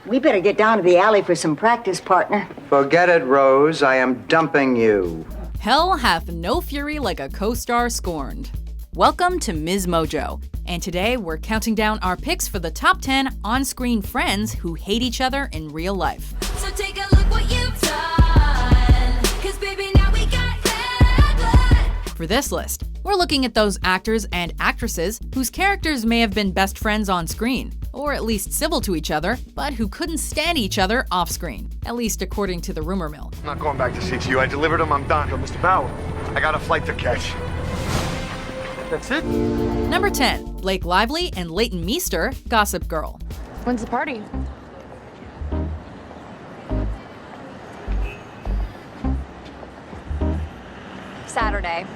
We better get down to the alley for some practice, partner. Forget it, Rose. I am dumping you. Hell hath no fury like a co-star scorned. Welcome to Ms. Mojo, and today we're counting down our picks for the top 10 on-screen friends who hate each other in real life. So take a look what you've done, 'cause baby now we got bad blood. For this list, we're looking at those actors and actresses whose characters may have been best friends on screen, or at least civil to each other, but who couldn't stand each other off screen, at least according to the rumor mill. I'm not going back to CTU. I delivered him. I'm done. Mr. Bauer, I got a flight to catch. That's it? Number 10, Blake Lively and Leighton Meester, Gossip Girl. When's the party? Saturday.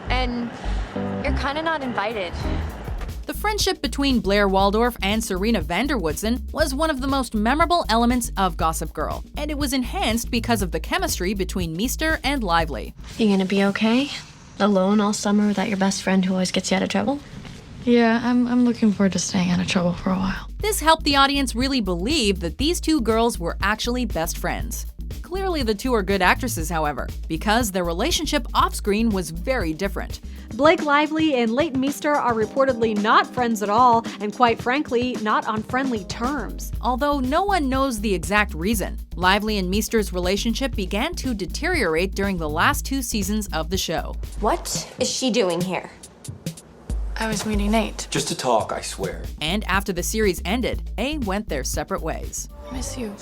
And you're kind of not invited. The friendship between Blair Waldorf and Serena Vanderwoodson was one of the most memorable elements of Gossip Girl, and it was enhanced because of the chemistry between Meester and Lively. You gonna be okay? Alone all summer without your best friend who always gets you out of trouble? Yeah, I'm looking forward to staying out of trouble for a while. This helped the audience really believe that these two girls were actually best friends. Clearly the two are good actresses, however, because their relationship off-screen was very different. Blake Lively and Leighton Meester are reportedly not friends at all, and quite frankly, not on friendly terms. Although no one knows the exact reason, Lively and Meester's relationship began to deteriorate during the last 2 seasons of the show. What is she doing here? I was meeting Nate. Just to talk, I swear. And after the series ended, they went their separate ways. I miss you.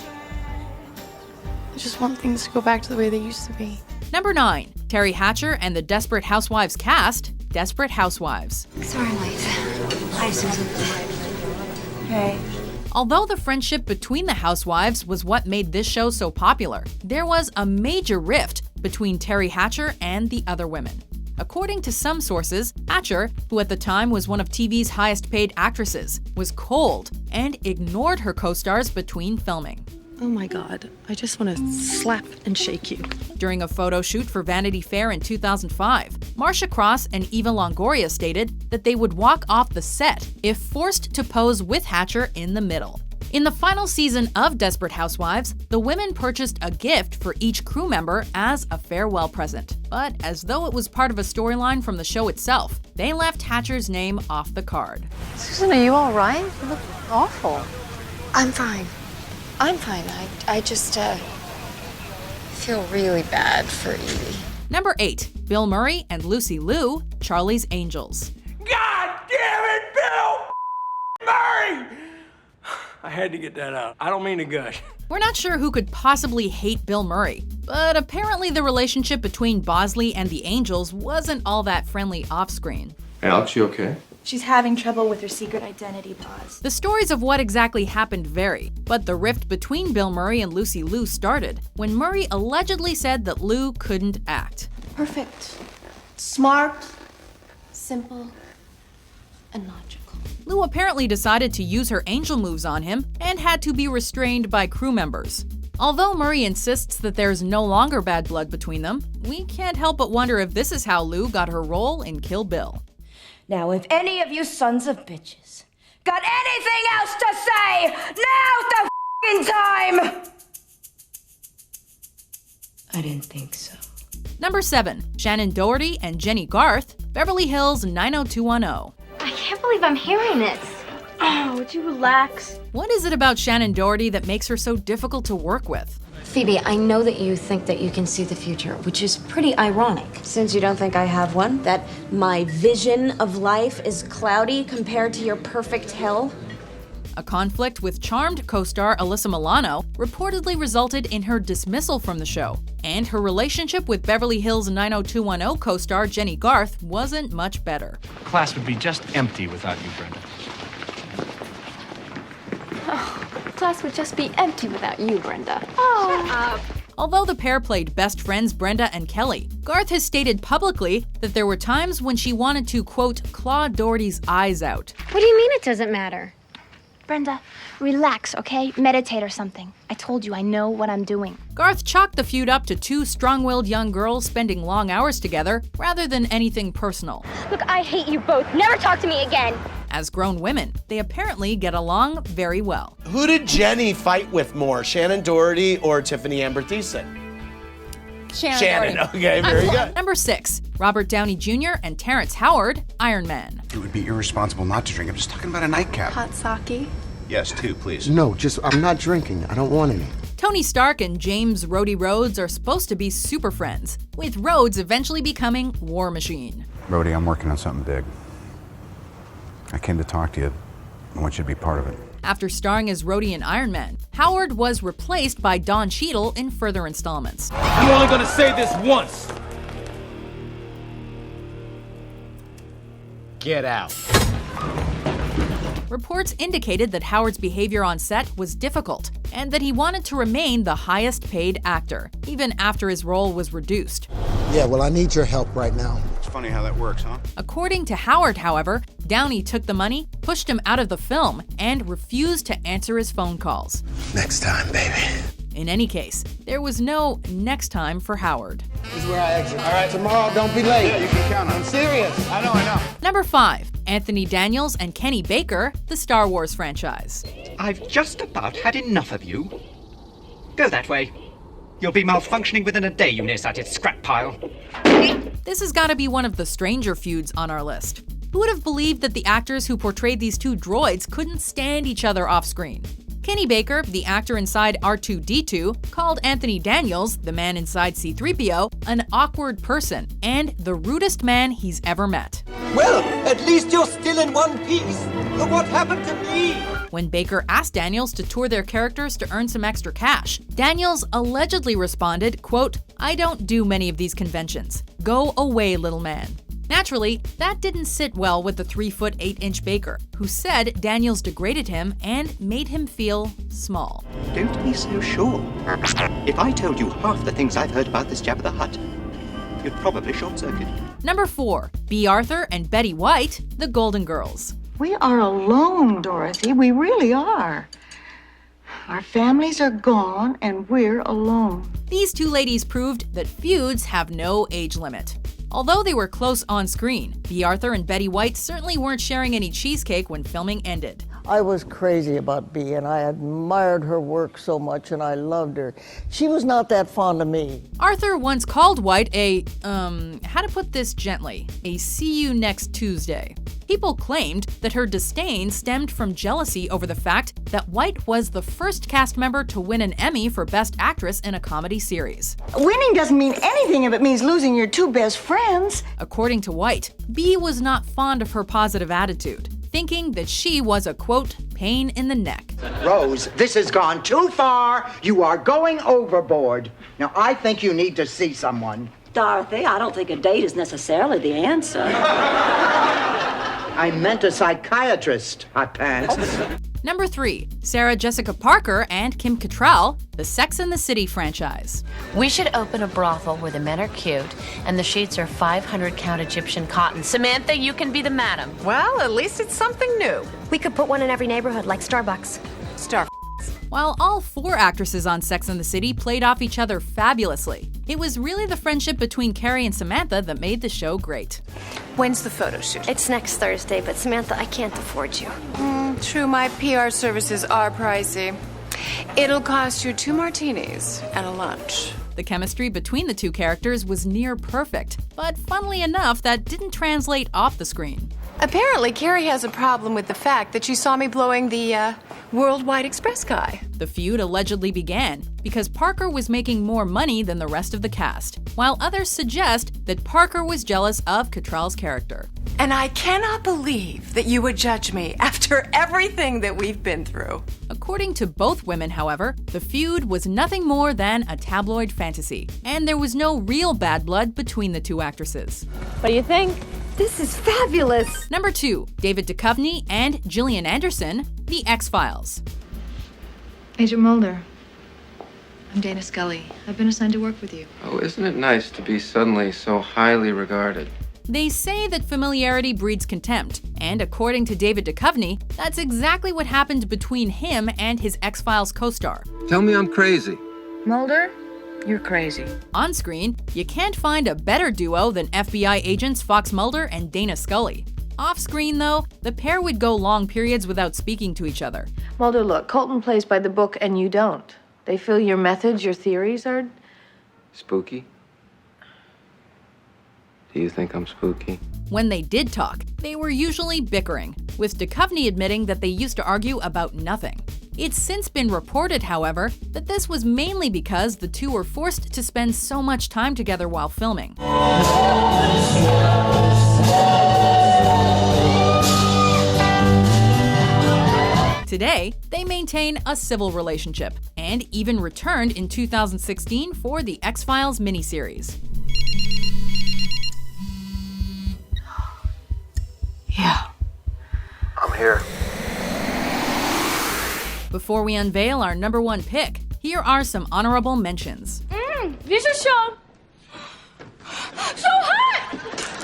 I just want things to go back to the way they used to be. Number 9, Teri Hatcher and the Desperate Housewives cast, Desperate Housewives. Sorry, I'm late. Hi, Susan. Hey. Although the friendship between the housewives was what made this show so popular, there was a major rift between Teri Hatcher and the other women. According to some sources, Hatcher, who at the time was one of TV's highest paid actresses, was cold and ignored her co-stars between filming. Oh my God, I just want to slap and shake you. During a photo shoot for Vanity Fair in 2005, Marcia Cross and Eva Longoria stated that they would walk off the set if forced to pose with Hatcher in the middle. In the final season of Desperate Housewives, the women purchased a gift for each crew member as a farewell present. But as though it was part of a storyline from the show itself, they left Hatcher's name off the card. Susan, are you all right? You look awful. I'm fine. I'm fine. I just, feel really bad for Evie. Number 8, Bill Murray and Lucy Liu, Charlie's Angels. God damn it, Bill Murray! I had to get that out. I don't mean to gush. We're not sure who could possibly hate Bill Murray, but apparently the relationship between Bosley and the Angels wasn't all that friendly off-screen. Hey, Alex, you okay? She's having trouble with her secret identity, boss. The stories of what exactly happened vary, but the rift between Bill Murray and Lucy Liu started when Murray allegedly said that Liu couldn't act. Perfect. Smart. Simple. And logical. Liu apparently decided to use her angel moves on him and had to be restrained by crew members. Although Murray insists that there's no longer bad blood between them, we can't help but wonder if this is how Liu got her role in Kill Bill. Now, if any of you sons of bitches got anything else to say, now's the f***ing time! I didn't think so. Number 7, Shannen Doherty and Jennie Garth, Beverly Hills 90210. I can't believe I'm hearing this. Oh, would you relax? What is it about Shannen Doherty that makes her so difficult to work with? Phoebe, I know that you think that you can see the future, which is pretty ironic. Since you don't think I have one, that my vision of life is cloudy compared to your perfect hell. A conflict with Charmed co-star Alyssa Milano reportedly resulted in her dismissal from the show, and her relationship with Beverly Hills 90210 co-star Jennie Garth wasn't much better. Class would be just empty without you, Brenda. Class would just be empty without you, Brenda. Oh. Shut up. Although the pair played best friends Brenda and Kelly, Garth has stated publicly that there were times when she wanted to, quote, claw Doherty's eyes out. What do you mean it doesn't matter? Brenda, relax, okay? Meditate or something. I told you I know what I'm doing. Garth chalked the feud up to 2 strong-willed young girls spending long hours together rather than anything personal. Look, I hate you both. Never talk to me again. As grown women, they apparently get along very well. Who did Jennie fight with more, Shannen Doherty or Tiffany Amber Thiessen? Shannen. Okay, very good. Number 6, Robert Downey Jr. and Terrence Howard, Iron Man. It would be irresponsible not to drink. I'm just talking about a nightcap. Hot sake. Yes, 2, please. No, I'm not drinking. I don't want any. Tony Stark and James Rhodey Rhodes are supposed to be super friends, with Rhodes eventually becoming War Machine. Rhodey, I'm working on something big. I came to talk to you. I want you to be part of it. After starring as Rhodey in Iron Man, Howard was replaced by Don Cheadle in further installments. I'm only gonna say this once. Get out. Reports indicated that Howard's behavior on set was difficult and that he wanted to remain the highest paid actor, even after his role was reduced. Yeah, well, I need your help right now. It's funny how that works, huh? According to Howard, however, Downey took the money, pushed him out of the film, and refused to answer his phone calls. Next time, baby. In any case, there was no next time for Howard. This is where I exit. All right, tomorrow, don't be late. Yeah, you can count on it. I'm serious. I know. Number 5, Anthony Daniels and Kenny Baker, the Star Wars franchise. I've just about had enough of you. Go that way. You'll be malfunctioning within a day, you nearsighted scrap pile. This has got to be one of the stranger feuds on our list. Who would have believed that the actors who portrayed these two droids couldn't stand each other off screen? Kenny Baker, the actor inside R2-D2, called Anthony Daniels, the man inside C-3PO, an awkward person and the rudest man he's ever met. Well, at least you're still in one piece. What happened to me? When Baker asked Daniels to tour their characters to earn some extra cash, Daniels allegedly responded, quote, "I don't do many of these conventions. Go away, little man." Naturally, that didn't sit well with the 3-foot 8-inch Baker, who said Daniels degraded him and made him feel small. Don't be so sure. If I told you half the things I've heard about this Jabba the Hutt, you'd probably short-circuit. Number 4, B. Arthur and Betty White, the Golden Girls. We are alone, Dorothy. We really are. Our families are gone and we're alone. These two ladies proved that feuds have no age limit. Although they were close on screen, B. Arthur and Betty White certainly weren't sharing any cheesecake when filming ended. I was crazy about Bea, and I admired her work so much, and I loved her. She was not that fond of me. Arthur once called White how to put this gently, a see you next Tuesday. People claimed that her disdain stemmed from jealousy over the fact that White was the first cast member to win an Emmy for Best Actress in a comedy series. Winning doesn't mean anything if it means losing your two best friends. According to White, Bea was not fond of her positive attitude, thinking that she was a, quote, pain in the neck. Rose, this has gone too far. You are going overboard. Now, I think you need to see someone. Dorothy, I don't think a date is necessarily the answer. I meant a psychiatrist, hot pants. Number 3, Sarah Jessica Parker and Kim Cattrall, the Sex and the City franchise. We should open a brothel where the men are cute and the sheets are 500-count Egyptian cotton. Samantha, you can be the madam. Well, at least it's something new. We could put one in every neighborhood, like Starbucks. While all 4 actresses on Sex and the City played off each other fabulously, it was really the friendship between Carrie and Samantha that made the show great. When's the photo shoot? It's next Thursday, but Samantha, I can't afford you. True, my PR services are pricey. It'll cost you 2 martinis and a lunch. The chemistry between the two characters was near perfect, but funnily enough, that didn't translate off the screen. Apparently, Carrie has a problem with the fact that she saw me blowing the Worldwide Express guy. The feud allegedly began because Parker was making more money than the rest of the cast, while others suggest that Parker was jealous of Cattrall's character. And I cannot believe that you would judge me after everything that we've been through. According to both women, however, the feud was nothing more than a tabloid fantasy, and there was no real bad blood between the two actresses. What do you think? This is fabulous. Number 2, David Duchovny and Gillian Anderson, The X-Files. Agent Mulder, I'm Dana Scully. I've been assigned to work with you. Oh, isn't it nice to be suddenly so highly regarded? They say that familiarity breeds contempt, and according to David Duchovny, that's exactly what happened between him and his X-Files co-star. Tell me I'm crazy. Mulder, you're crazy. On screen, you can't find a better duo than FBI agents Fox Mulder and Dana Scully. Off-screen, though, the pair would go long periods without speaking to each other. Mulder, look, Colton plays by the book and you don't. They feel your methods, your theories are... Spooky? Do you think I'm spooky? When they did talk, they were usually bickering, with Duchovny admitting that they used to argue about nothing. It's since been reported, however, that this was mainly because the two were forced to spend so much time together while filming. Today, they maintain a civil relationship, and even returned in 2016 for the X-Files miniseries. Yeah. I'm here. Before we unveil our #1 pick, here are some honorable mentions. These are so hot!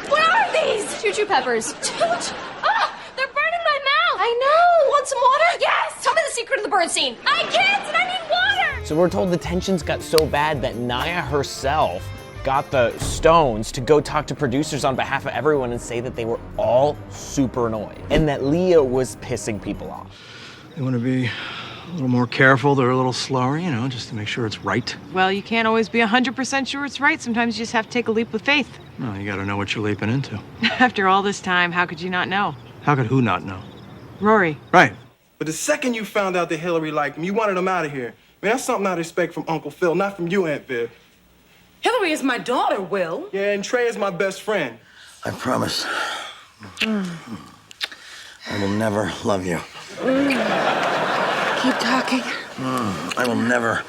What are these? Choo-choo peppers. Ah, they're burning my mouth! I know! Want some water? Yes! Tell me the secret of the bird scene. I can't, and I need water! So we're told the tensions got so bad that Naya herself got the Stones to go talk to producers on behalf of everyone and say that they were all super annoyed and that Leah was pissing people off. They want to be a little more careful, they're a little slower, you know, just to make sure it's right. Well, you can't always be 100% sure it's right. Sometimes you just have to take a leap of faith. No, you gotta know what you're leaping into. After all this time, how could you not know? How could who not know? Rory. Right. But the second you found out that Hillary liked him, you wanted him out of here. Man, that's something I'd expect from Uncle Phil, not from you, Aunt Viv. Hillary is my daughter, Will. Yeah, and Trey is my best friend. I promise. I will never love you. Keep talking. I will never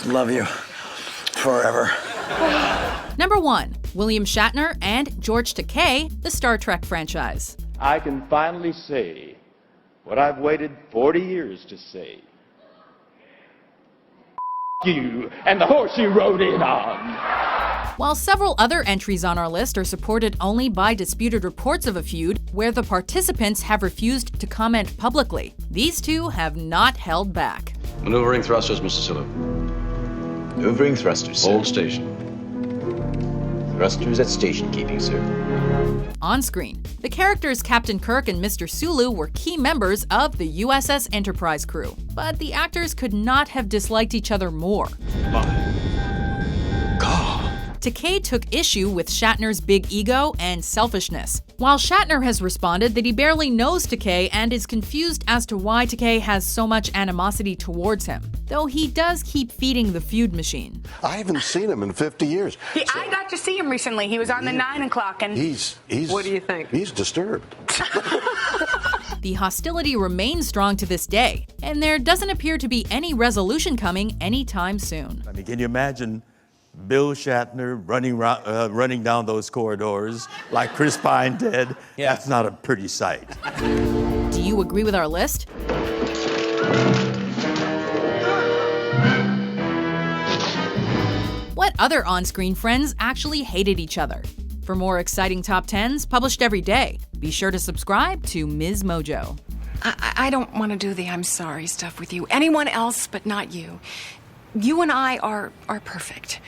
love you forever. #1, William Shatner and George Takei, the Star Trek franchise. I can finally say what I've waited 40 years to say. You and the horse you rode in on. While several other entries on our list are supported only by disputed reports of a feud where the participants have refused to comment publicly, these two have not held back. Maneuvering thrusters, Mr. Sulu. Maneuvering thrusters, sir. Hold station. Thrusters at station keeping, sir. On screen, the characters Captain Kirk and Mr. Sulu were key members of the USS Enterprise crew, but the actors could not have disliked each other more. Takei took issue with Shatner's big ego and selfishness, while Shatner has responded that he barely knows Takei and is confused as to why Takei has so much animosity towards him, though he does keep feeding the feud machine. I haven't seen him in 50 years. I got to see him recently. He was on the 9 o'clock and... He's... What do you think? He's disturbed. The hostility remains strong to this day, and there doesn't appear to be any resolution coming anytime soon. I mean, can you imagine Bill Shatner running down those corridors like Chris Pine did? Yeah. That's not a pretty sight. Do you agree with our list? What other on-screen friends actually hated each other? For more exciting top 10s published every day, be sure to subscribe to Ms. Mojo. I don't want to do the I'm sorry stuff with you. Anyone else but not you. You and I are perfect.